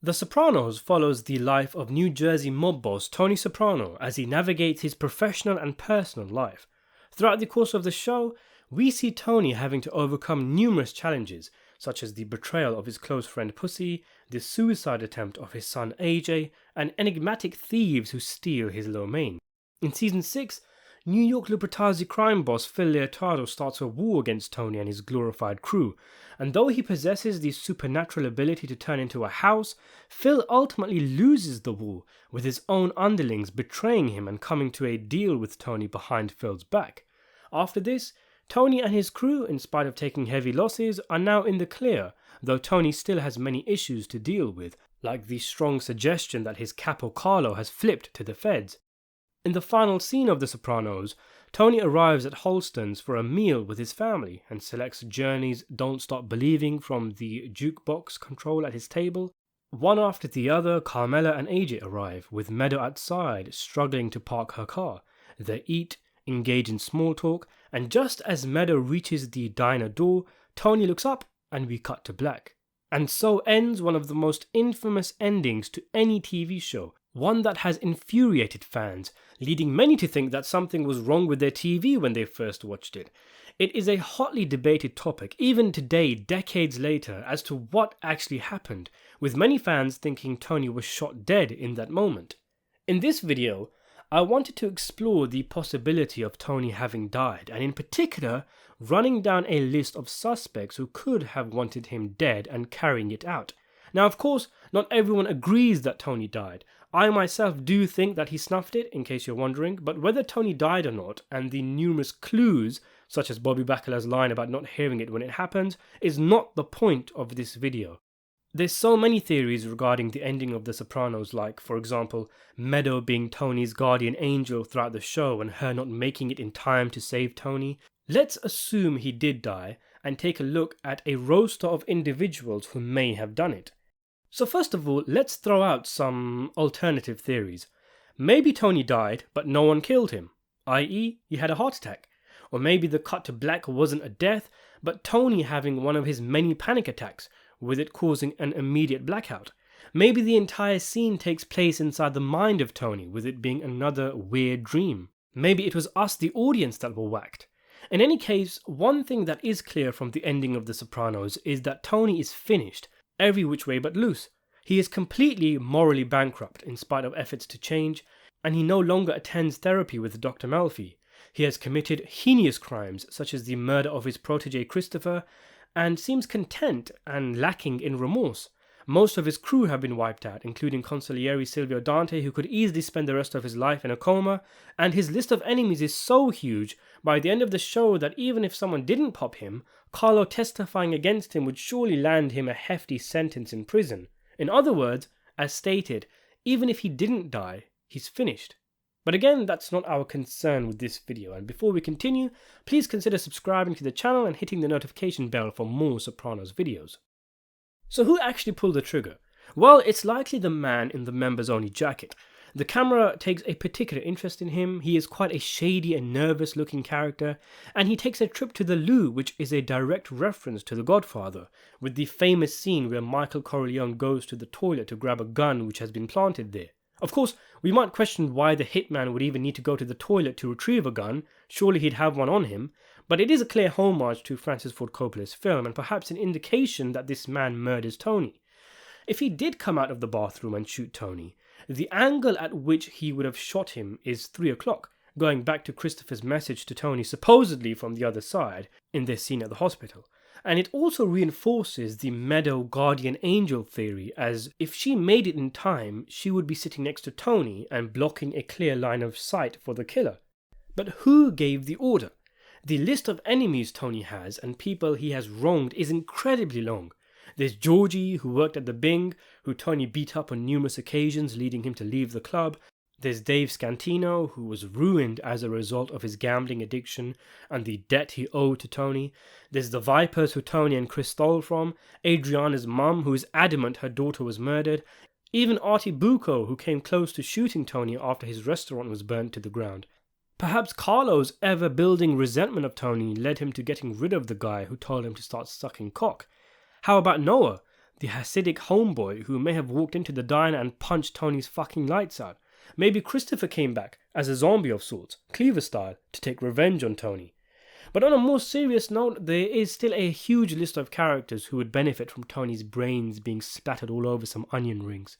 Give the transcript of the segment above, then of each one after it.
The Sopranos follows the life of New Jersey mob boss Tony Soprano as he navigates his professional and personal life. Throughout the course of the show, we see Tony having to overcome numerous challenges, such as the betrayal of his close friend Pussy, the suicide attempt of his son AJ, and enigmatic thieves who steal his lo mein. In Season 6, New York Lupertazzi crime boss Phil Leotardo starts a war against Tony and his glorified crew, and though he possesses the supernatural ability to turn into a house, Phil ultimately loses the war, with his own underlings betraying him and coming to a deal with Tony behind Phil's back. After this, Tony and his crew, in spite of taking heavy losses, are now in the clear, though Tony still has many issues to deal with, like the strong suggestion that his capo Carlo has flipped to the feds. In the final scene of The Sopranos, Tony arrives at Holsteins for a meal with his family and selects Journey's Don't Stop Believing from the jukebox control at his table. One after the other, Carmella and AJ arrive, with Meadow outside, struggling to park her car. They eat, engage in small talk, and just as Meadow reaches the diner door, Tony looks up and we cut to black. And so ends one of the most infamous endings to any TV show, one that has infuriated fans, leading many to think that something was wrong with their TV when they first watched it. It is a hotly debated topic, even today, decades later, as to what actually happened, with many fans thinking Tony was shot dead in that moment. In this video, I wanted to explore the possibility of Tony having died, and in particular, running down a list of suspects who could have wanted him dead and carrying it out. Now, of course, not everyone agrees that Tony died. I myself do think that he snuffed it, in case you're wondering, but whether Tony died or not, and the numerous clues, such as Bobby Bacala's line about not hearing it when it happens, is not the point of this video. There's so many theories regarding the ending of The Sopranos, like, for example, Meadow being Tony's guardian angel throughout the show and her not making it in time to save Tony. Let's assume he did die, and take a look at a roster of individuals who may have done it. So first of all, let's throw out some alternative theories. Maybe Tony died, but no one killed him, i.e. he had a heart attack. Or maybe the cut to black wasn't a death, but Tony having one of his many panic attacks, with it causing an immediate blackout. Maybe the entire scene takes place inside the mind of Tony, with it being another weird dream. Maybe it was us, the audience, that were whacked. In any case, one thing that is clear from the ending of The Sopranos is that Tony is finished, every which way but loose. He is completely morally bankrupt in spite of efforts to change, and he no longer attends therapy with Dr. Malfi. He has committed heinous crimes such as the murder of his protege Christopher, and seems content and lacking in remorse. Most of his crew have been wiped out, including Consigliere Silvio Dante, who could easily spend the rest of his life in a coma, and his list of enemies is so huge by the end of the show that even if someone didn't pop him, Carlo testifying against him would surely land him a hefty sentence in prison. In other words, as stated, even if he didn't die, he's finished. But again, that's not our concern with this video, and before we continue, please consider subscribing to the channel and hitting the notification bell for more Sopranos videos. So who actually pulled the trigger? Well, it's likely the man in the members-only jacket. The camera takes a particular interest in him. He is quite a shady and nervous-looking character, and he takes a trip to the loo, which is a direct reference to The Godfather, with the famous scene where Michael Corleone goes to the toilet to grab a gun which has been planted there. Of course, we might question why the hitman would even need to go to the toilet to retrieve a gun. Surely he'd have one on him. But it is a clear homage to Francis Ford Coppola's film, and perhaps an indication that this man murders Tony. If he did come out of the bathroom and shoot Tony, the angle at which he would have shot him is 3 o'clock, going back to Christopher's message to Tony supposedly from the other side in their scene at the hospital. And it also reinforces the Meadow guardian angel theory, as if she made it in time, she would be sitting next to Tony and blocking a clear line of sight for the killer. But who gave the order? The list of enemies Tony has and people he has wronged is incredibly long. There's Georgie, who worked at the Bing, who Tony beat up on numerous occasions, leading him to leave the club. There's Dave Scantino, who was ruined as a result of his gambling addiction and the debt he owed to Tony. There's the Vipers, who Tony and Chris stole from. Adriana's mum, who is adamant her daughter was murdered. Even Artie Bucco, who came close to shooting Tony after his restaurant was burnt to the ground. Perhaps Carlo's ever-building resentment of Tony led him to getting rid of the guy who told him to start sucking cock. How about Noah, the Hasidic homeboy who may have walked into the diner and punched Tony's fucking lights out? Maybe Christopher came back as a zombie of sorts, Cleaver style, to take revenge on Tony. But on a more serious note, there is still a huge list of characters who would benefit from Tony's brains being splattered all over some onion rings.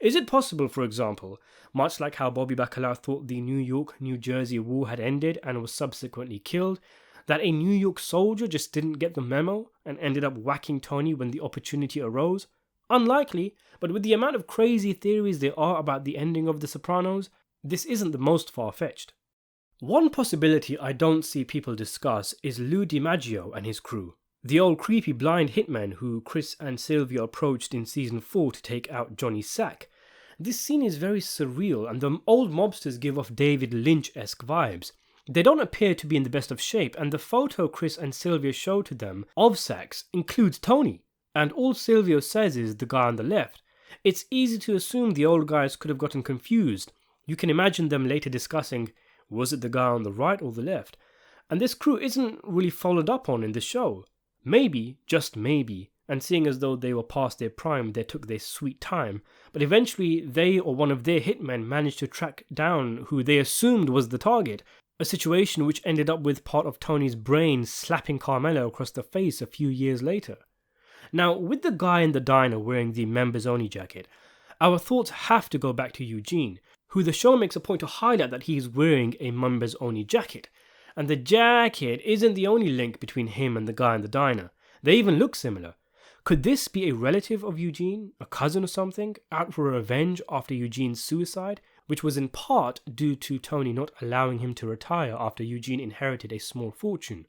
Is it possible, for example, much like how Bobby Bacalao thought the New York-New Jersey war had ended and was subsequently killed, that a New York soldier just didn't get the memo and ended up whacking Tony when the opportunity arose? Unlikely, but with the amount of crazy theories there are about the ending of The Sopranos, this isn't the most far-fetched. One possibility I don't see people discuss is Lou DiMaggio and his crew, the old creepy blind hitman who Chris and Sylvia approached in season 4 to take out Johnny Sack. This scene is very surreal and the old mobsters give off David Lynch-esque vibes. They don't appear to be in the best of shape, and the photo Chris and Sylvia show to them of Sacks includes Tony, and all Sylvia says is the guy on the left. It's easy to assume the old guys could have gotten confused. You can imagine them later discussing, was it the guy on the right or the left? And this crew isn't really followed up on in the show. Maybe, just maybe, and seeing as though they were past their prime, they took their sweet time, but eventually they or one of their hitmen managed to track down who they assumed was the target, a situation which ended up with part of Tony's brain slapping Carmella across the face a few years later. Now, with the guy in the diner wearing the members-only jacket, our thoughts have to go back to Eugene, who the show makes a point to highlight that he is wearing a members-only jacket. And the jacket isn't the only link between him and the guy in the diner. They even look similar. Could this be a relative of Eugene, a cousin or something, out for revenge after Eugene's suicide, which was in part due to Tony not allowing him to retire after Eugene inherited a small fortune?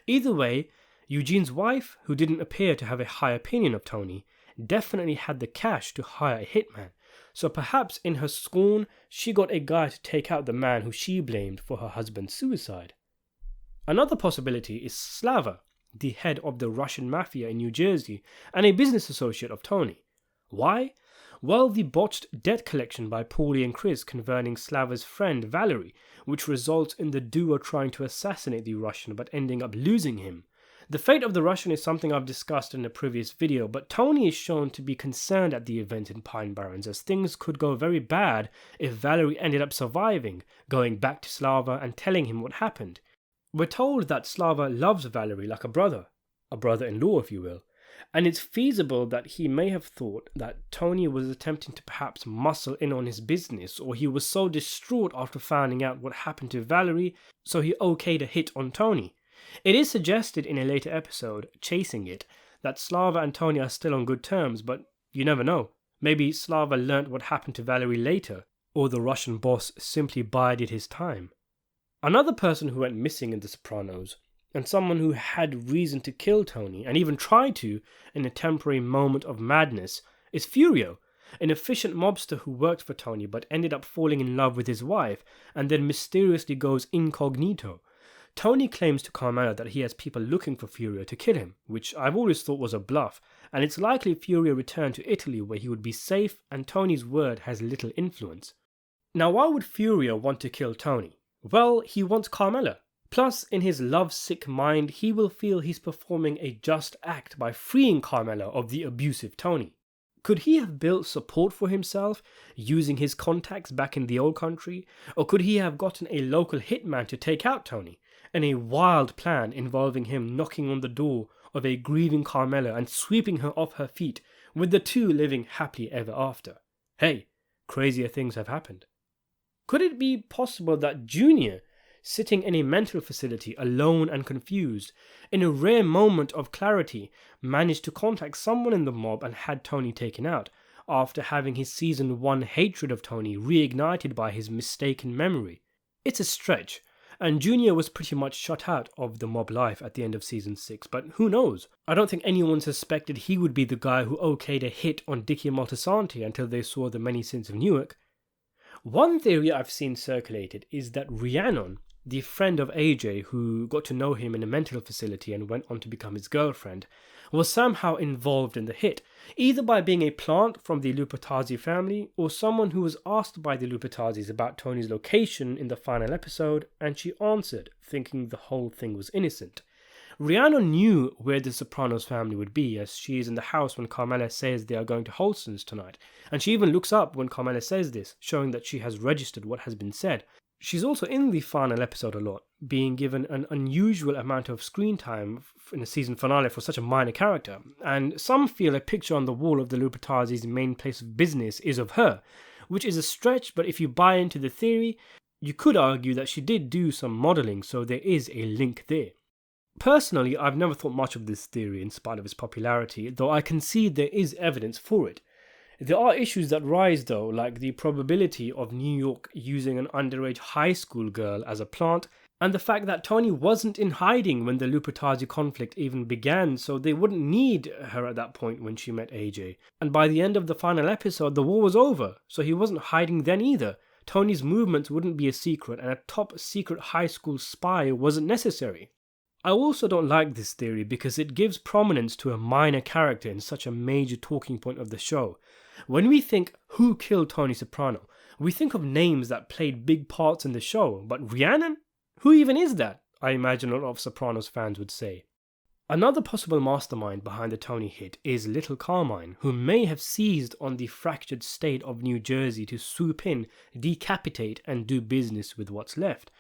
Either way, Eugene's wife, who didn't appear to have a high opinion of Tony, definitely had the cash to hire a hitman, so perhaps in her scorn she got a guy to take out the man who she blamed for her husband's suicide. Another possibility is Slava, the head of the Russian mafia in New Jersey and a business associate of Tony. Why? Well, the botched debt collection by Paulie and Chris converting Slava's friend Valerie, which results in the duo trying to assassinate the Russian but ending up losing him. The fate of the Russian is something I've discussed in a previous video, but Tony is shown to be concerned at the event in Pine Barrens, as things could go very bad if Valerie ended up surviving, going back to Slava and telling him what happened. We're told that Slava loves Valerie like a brother-in-law if you will, and it's feasible that he may have thought that Tony was attempting to perhaps muscle in on his business, or he was so distraught after finding out what happened to Valerie, so he okayed a hit on Tony. It is suggested in a later episode, Chasing It, that Slava and Tony are still on good terms, but you never know. Maybe Slava learnt what happened to Valerie later, or the Russian boss simply bided his time. Another person who went missing in The Sopranos, and someone who had reason to kill Tony, and even tried to in a temporary moment of madness, is Furio, an efficient mobster who worked for Tony but ended up falling in love with his wife, and then mysteriously goes incognito. Tony claims to Carmella that he has people looking for Furio to kill him, which I've always thought was a bluff, and it's likely Furio returned to Italy where he would be safe and Tony's word has little influence. Now, why would Furio want to kill Tony? Well, he wants Carmella. Plus, in his love-sick mind, he will feel he's performing a just act by freeing Carmella of the abusive Tony. Could he have built support for himself, using his contacts back in the old country? Or could he have gotten a local hitman to take out Tony, in a wild plan involving him knocking on the door of a grieving Carmella and sweeping her off her feet, with the two living happily ever after? Hey, crazier things have happened. Could it be possible that Junior, sitting in a mental facility alone and confused, in a rare moment of clarity, managed to contact someone in the mob and had Tony taken out, after having his season 1 hatred of Tony reignited by his mistaken memory? It's a stretch, and Junior was pretty much shut out of the mob life at the end of season 6, but who knows? I don't think anyone suspected he would be the guy who okayed a hit on Dickie Moltisanti until they saw The Many Sins of Newark. One theory I've seen circulated is that Rhiannon, the friend of AJ who got to know him in a mental facility and went on to become his girlfriend, was somehow involved in the hit, either by being a plant from the Lupatazzi family or someone who was asked by the Lupatazzis about Tony's location in the final episode, and she answered, thinking the whole thing was innocent. Rhiannon knew where the Sopranos family would be, as she is in the house when Carmella says they are going to Holsteins tonight, and she even looks up when Carmella says this, showing that she has registered what has been said. She's also in the final episode a lot, being given an unusual amount of screen time in a season finale for such a minor character, and some feel a picture on the wall of the Lupatazi's main place of business is of her, which is a stretch, but if you buy into the theory, you could argue that she did do some modelling, so there is a link there. Personally, I've never thought much of this theory in spite of its popularity, though I concede there is evidence for it. There are issues that rise though, like the probability of New York using an underage high school girl as a plant, and the fact that Tony wasn't in hiding when the Lupatazi conflict even began, so they wouldn't need her at that point when she met AJ. And by the end of the final episode, the war was over, so he wasn't hiding then either. Tony's movements wouldn't be a secret, and a top secret high school spy wasn't necessary. I also don't like this theory because it gives prominence to a minor character in such a major talking point of the show. When we think who killed Tony Soprano, we think of names that played big parts in the show, but Rhiannon? Who even is that? I imagine a lot of Sopranos fans would say. Another possible mastermind behind the Tony hit is little Carmine, who may have seized on the fractured state of New Jersey to swoop in, decapitate, and do business with what's left.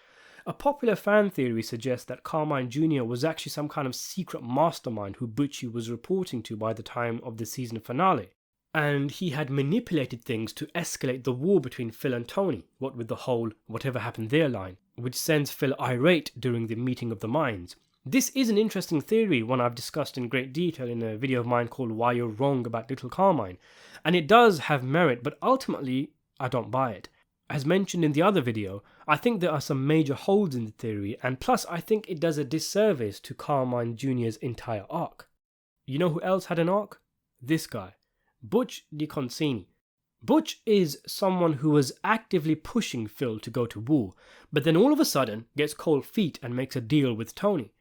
A popular fan theory suggests that Carmine Jr. was actually some kind of secret mastermind who Butch was reporting to by the time of the season finale, and he had manipulated things to escalate the war between Phil and Tony, what with the whole "whatever happened there" line, which sends Phil irate during the meeting of the minds. This is an interesting theory, one I've discussed in great detail in a video of mine called Why You're Wrong About Little Carmine, and it does have merit, but ultimately I don't buy it. As mentioned in the other video, I think there are some major holes in the theory, and plus I think it does a disservice to Carmine Jr.'s entire arc. You know who else had an arc? This guy, Butch DiConcini. Butch is someone who was actively pushing Phil to go to war, but then all of a sudden gets cold feet and makes a deal with Tony.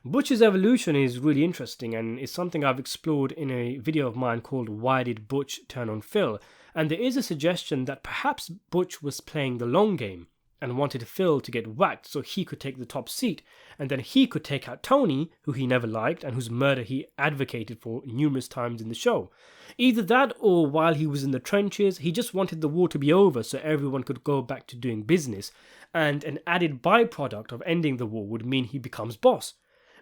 Butch's evolution is really interesting and is something I've explored in a video of mine called Why Did Butch Turn on Phil? And there is a suggestion that perhaps Butch was playing the long game and wanted Phil to get whacked so he could take the top seat, and then he could take out Tony, who he never liked and whose murder he advocated for numerous times in the show. Either that, or while he was in the trenches, he just wanted the war to be over so everyone could go back to doing business, and an added byproduct of ending the war would mean he becomes boss.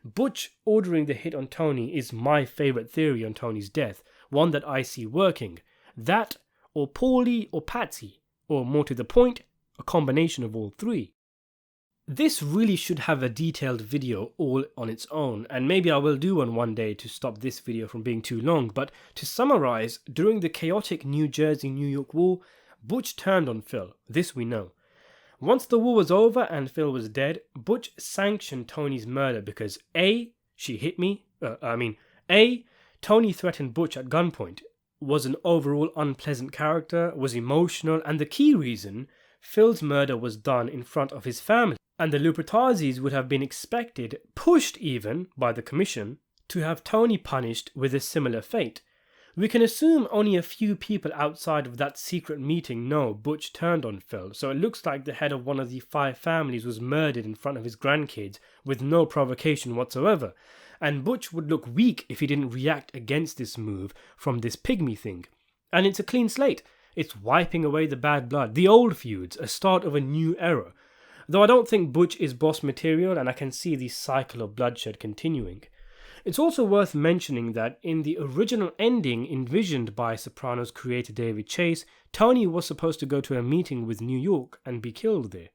Butch ordering the hit on Tony is my favourite theory on Tony's death, one that I see working. That, or Paulie or Patsy, or more to the point, a combination of all three. This really should have a detailed video all on its own, and maybe I will do one day to stop this video from being too long, but to summarise, during the chaotic New Jersey-New York war, Butch turned on Phil, this we know. Once the war was over and Phil was dead, Butch sanctioned Tony's murder because A, Tony threatened Butch at gunpoint, was an overall unpleasant character, was emotional, and the key reason, Phil's murder was done in front of his family, and the Lupatazis would have been expected, pushed even, by the commission, to have Tony punished with a similar fate. We can assume only a few people outside of that secret meeting know Butch turned on Phil, so it looks like the head of one of the 5 families was murdered in front of his grandkids with no provocation whatsoever, and Butch would look weak if he didn't react against this move from this pygmy thing. And it's a clean slate. It's wiping away the bad blood, the old feuds, a start of a new era. Though I don't think Butch is boss material, and I can see the cycle of bloodshed continuing. It's also worth mentioning that in the original ending envisioned by Sopranos creator David Chase, Tony was supposed to go to a meeting with New York and be killed there.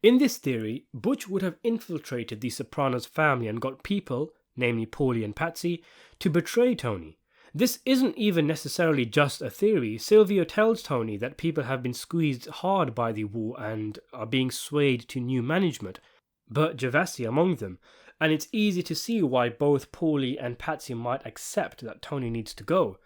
In this theory, Butch would have infiltrated the Sopranos family and got people, namely Paulie and Patsy, to betray Tony. This isn't even necessarily just a theory. Silvio tells Tony that people have been squeezed hard by the war and are being swayed to new management, Burt Gervasi among them, and it's easy to see why both Paulie and Patsy might accept that Tony needs to go.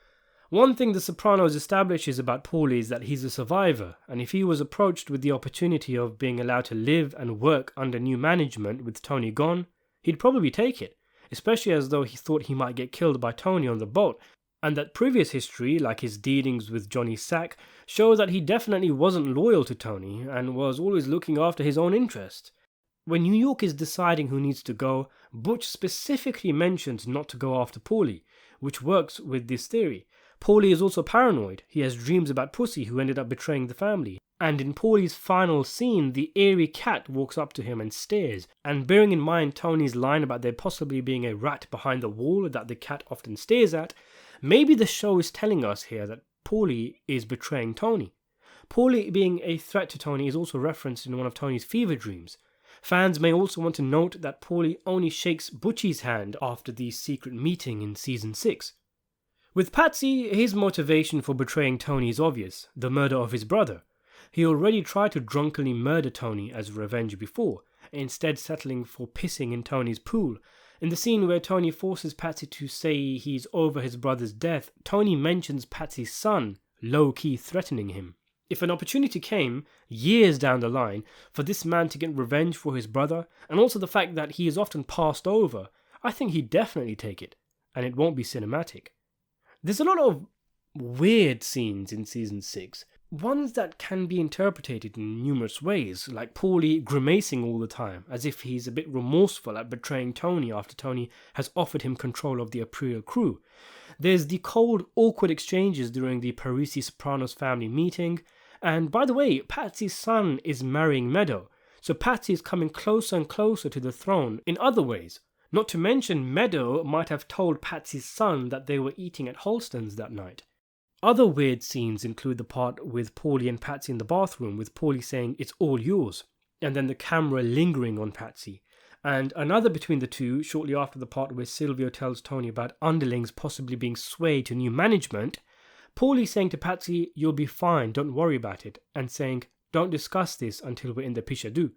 One thing The Sopranos establishes about Paulie is that he's a survivor, and if he was approached with the opportunity of being allowed to live and work under new management with Tony gone, he'd probably take it, especially as though he thought he might get killed by Tony on the boat, and that previous history, like his dealings with Johnny Sack, show that he definitely wasn't loyal to Tony and was always looking after his own interests. When New York is deciding who needs to go, Butch specifically mentions not to go after Paulie, which works with this theory. Paulie is also paranoid. He has dreams about Pussy, who ended up betraying the family. And in Paulie's final scene, the eerie cat walks up to him and stares. And bearing in mind Tony's line about there possibly being a rat behind the wall that the cat often stares at, maybe the show is telling us here that Paulie is betraying Tony. Paulie being a threat to Tony is also referenced in one of Tony's fever dreams. Fans may also want to note that Paulie only shakes Butchie's hand after the secret meeting in season 6. With Patsy, his motivation for betraying Tony is obvious, the murder of his brother. He already tried to drunkenly murder Tony as revenge before, instead settling for pissing in Tony's pool. In the scene where Tony forces Patsy to say he's over his brother's death, Tony mentions Patsy's son, low-key threatening him. If an opportunity came, years down the line, for this man to get revenge for his brother, and also the fact that he is often passed over, I think he'd definitely take it, and it won't be cinematic. There's a lot of weird scenes in season 6, ones that can be interpreted in numerous ways, like Paulie grimacing all the time, as if he's a bit remorseful at betraying Tony after Tony has offered him control of the April crew. There's the cold, awkward exchanges during the Parisi Sopranos family meeting. And by the way, Patsy's son is marrying Meadow, so Patsy is coming closer and closer to the throne in other ways. Not to mention Meadow might have told Patsy's son that they were eating at Holsteins that night. Other weird scenes include the part with Paulie and Patsy in the bathroom, with Paulie saying it's all yours, and then the camera lingering on Patsy. And another between the two, shortly after the part where Silvio tells Tony about underlings possibly being swayed to new management, Paulie saying to Patsy, "You'll be fine, don't worry about it," and saying, "Don't discuss this until we're in the Pichadu."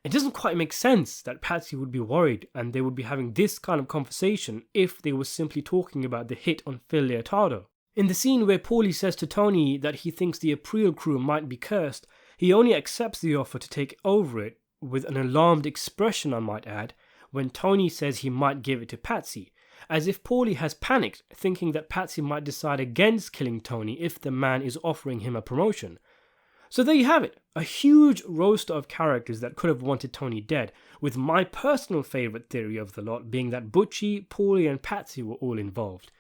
It doesn't quite make sense that Patsy would be worried and they would be having this kind of conversation if they were simply talking about the hit on Phil Leotardo. In the scene where Paulie says to Tony that he thinks the April crew might be cursed, he only accepts the offer to take over it, with an alarmed expression I might add, when Tony says he might give it to Patsy, as if Paulie has panicked, thinking that Patsy might decide against killing Tony if the man is offering him a promotion. So there you have it, a huge roster of characters that could have wanted Tony dead, with my personal favourite theory of the lot being that Butchie, Paulie and Patsy were all involved.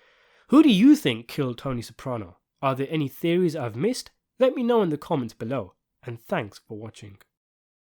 Who do you think killed Tony Soprano? Are there any theories I've missed? Let me know in the comments below, and thanks for watching.